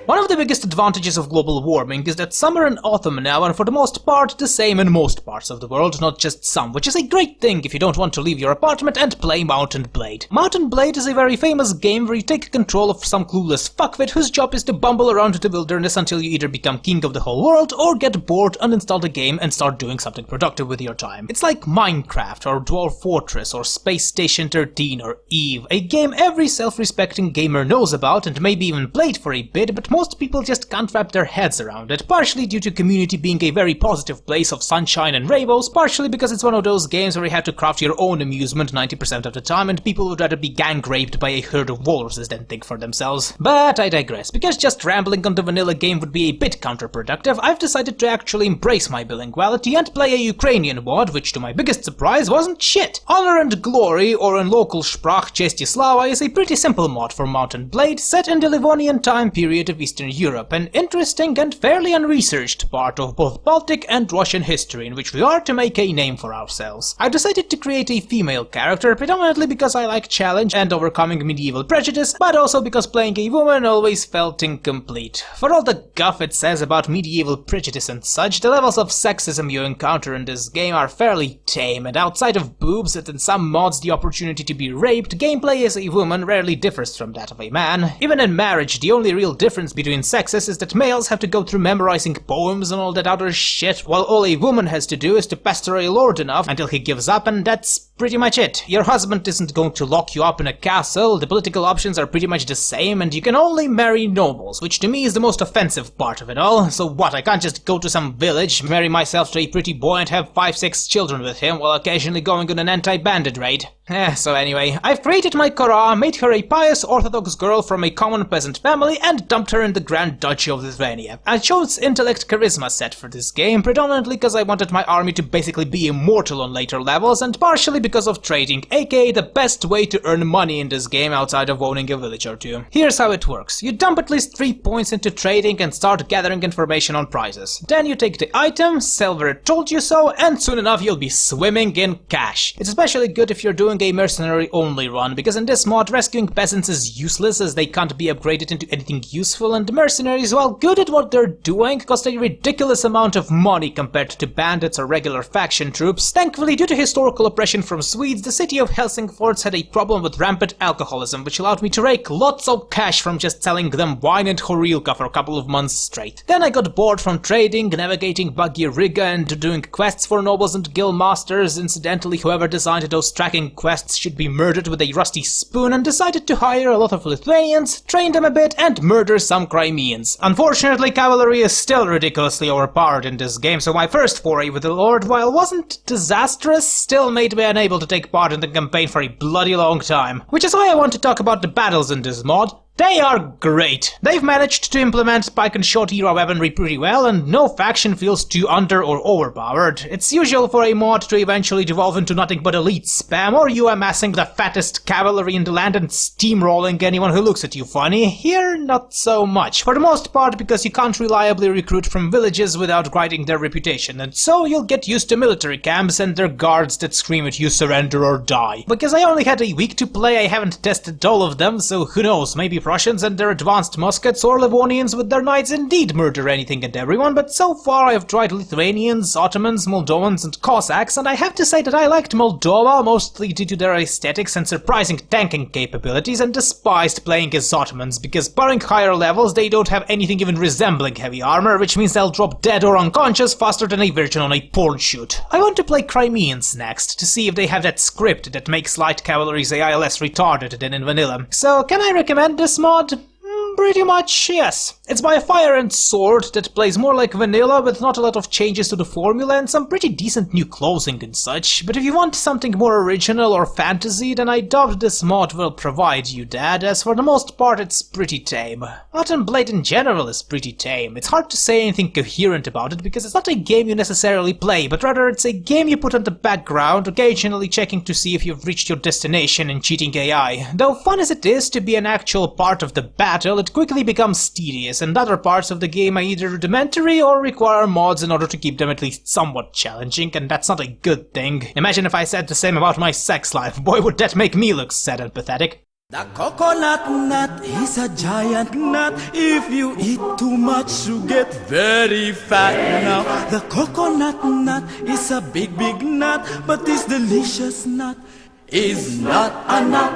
One of the biggest advantages of global warming is that summer and autumn now are for the most part the same in most parts of the world, not just some, which is a great thing if you don't want to leave your apartment and play Mountain Blade. Mountain Blade is a very famous game where you take control of some clueless fuckwit whose job is to bumble around the wilderness until you either become king of the whole world or get bored, uninstall the game and start doing something productive with your time. It's like Minecraft or Dwarf Fortress or Space Station 13 or Eve, a game every self-respecting gamer knows about and maybe even played for a bit, but most people just can't wrap their heads around it, partially due to community being a very positive place of sunshine and rainbows, partially because it's one of those games where you have to craft your own amusement 90% of the time and people would rather be gang-raped by a herd of walruses than think for themselves. But I digress. Because just rambling on the vanilla game would be a bit counterproductive, I've decided to actually embrace my bilinguality and play a Ukrainian mod, which to my biggest surprise wasn't shit. Honor and Glory, or in local sprach ChiS, is a pretty simple mod for Mountain Blade, set in the Livonian time period of Eastern Europe, an interesting and fairly unresearched part of both Baltic and Russian history in which we are to make a name for ourselves. I decided to create a female character predominantly because I like challenge and overcoming medieval prejudice, but also because playing a woman always felt incomplete. For all the guff it says about medieval prejudice and such, the levels of sexism you encounter in this game are fairly tame, and outside of boobs and in some mods the opportunity to be raped, gameplay as a woman rarely differs from that of a man. Even in marriage, the only real difference between sexes is that males have to go through memorizing poems and all that other shit, while all a woman has to do is to pester a lord enough until he gives up, and that's pretty much it. Your husband isn't going to lock you up in a castle, the political options are pretty much the same, and you can only marry nobles, which to me is the most offensive part of it all. So what, I can't just go to some village, marry myself to a pretty boy and have 5-6 children with him while occasionally going on an anti-bandit raid? So anyway, I've created my Cora, made her a pious Orthodox girl from a common peasant family, and dumped her in the Grand Duchy of Lithuania. I chose Intellect Charisma set for this game, predominantly because I wanted my army to basically be immortal on later levels, and partially because of trading, aka the best way to earn money in this game outside of owning a village or two. Here's how it works. You dump at least 3 points into trading and start gathering information on prizes. Then you take the item, sell where it told you so, and soon enough you'll be swimming in cash. It's especially good if you're doing a mercenary-only run, because in this mod rescuing peasants is useless as they can't be upgraded into anything useful, and the mercenaries, while good at what they're doing, cost a ridiculous amount of money compared to bandits or regular faction troops. Thankfully, due to historical oppression from Swedes, the city of Helsingfors had a problem with rampant alcoholism, which allowed me to rake lots of cash from just selling them wine and horilka for a couple of months straight. Then I got bored from trading, navigating buggy Riga, and doing quests for nobles and guild masters. Incidentally, whoever designed those tracking quests should be murdered with a rusty spoon, and decided to hire a lot of Lithuanians, train them a bit, and murder some Crimeans. Unfortunately, cavalry is still ridiculously overpowered in this game, so my first foray with the Lord, while wasn't disastrous, still made me unable to take part in the campaign for a bloody long time. Which is why I want to talk about the battles in this mod. They are great. They've managed to implement spike and short era weaponry pretty well, and no faction feels too under or overpowered. It's usual for a mod to eventually devolve into nothing but elite spam, or you amassing the fattest cavalry in the land and steamrolling anyone who looks at you funny. Here, not so much. For the most part, because you can't reliably recruit from villages without grinding their reputation, and so you'll get used to military camps and their guards that scream at you surrender or die. Because I only had a week to play, I haven't tested all of them, so who knows, maybe Russians and their advanced muskets or Livonians with their knights indeed murder anything and everyone, but so far I have tried Lithuanians, Ottomans, Moldovans and Cossacks, and I have to say that I liked Moldova mostly due to their aesthetics and surprising tanking capabilities, and despised playing as Ottomans because barring higher levels they don't have anything even resembling heavy armor, which means they'll drop dead or unconscious faster than a virgin on a porn shoot. I want to play Crimeans next to see if they have that script that makes light cavalry's AI less retarded than in vanilla. So can I recommend this mod? Pretty much, yes. It's by Fire and Sword that plays more like vanilla with not a lot of changes to the formula and some pretty decent new clothing and such, but if you want something more original or fantasy, then I doubt this mod will provide you that, as for the most part it's pretty tame. Mountain Blade in general is pretty tame. It's hard to say anything coherent about it because it's not a game you necessarily play, but rather it's a game you put on the background, occasionally checking to see if you've reached your destination and cheating AI. Though fun as it is to be an actual part of the battle, it quickly becomes tedious, and other parts of the game are either rudimentary or require mods in order to keep them at least somewhat challenging, and that's not a good thing. Imagine if I said the same about my sex life. Boy, would that make me look sad and pathetic. The coconut nut is a giant nut. If you eat too much, you get very fat. Now, the coconut nut is a big, big nut, but this delicious nut is not a nut.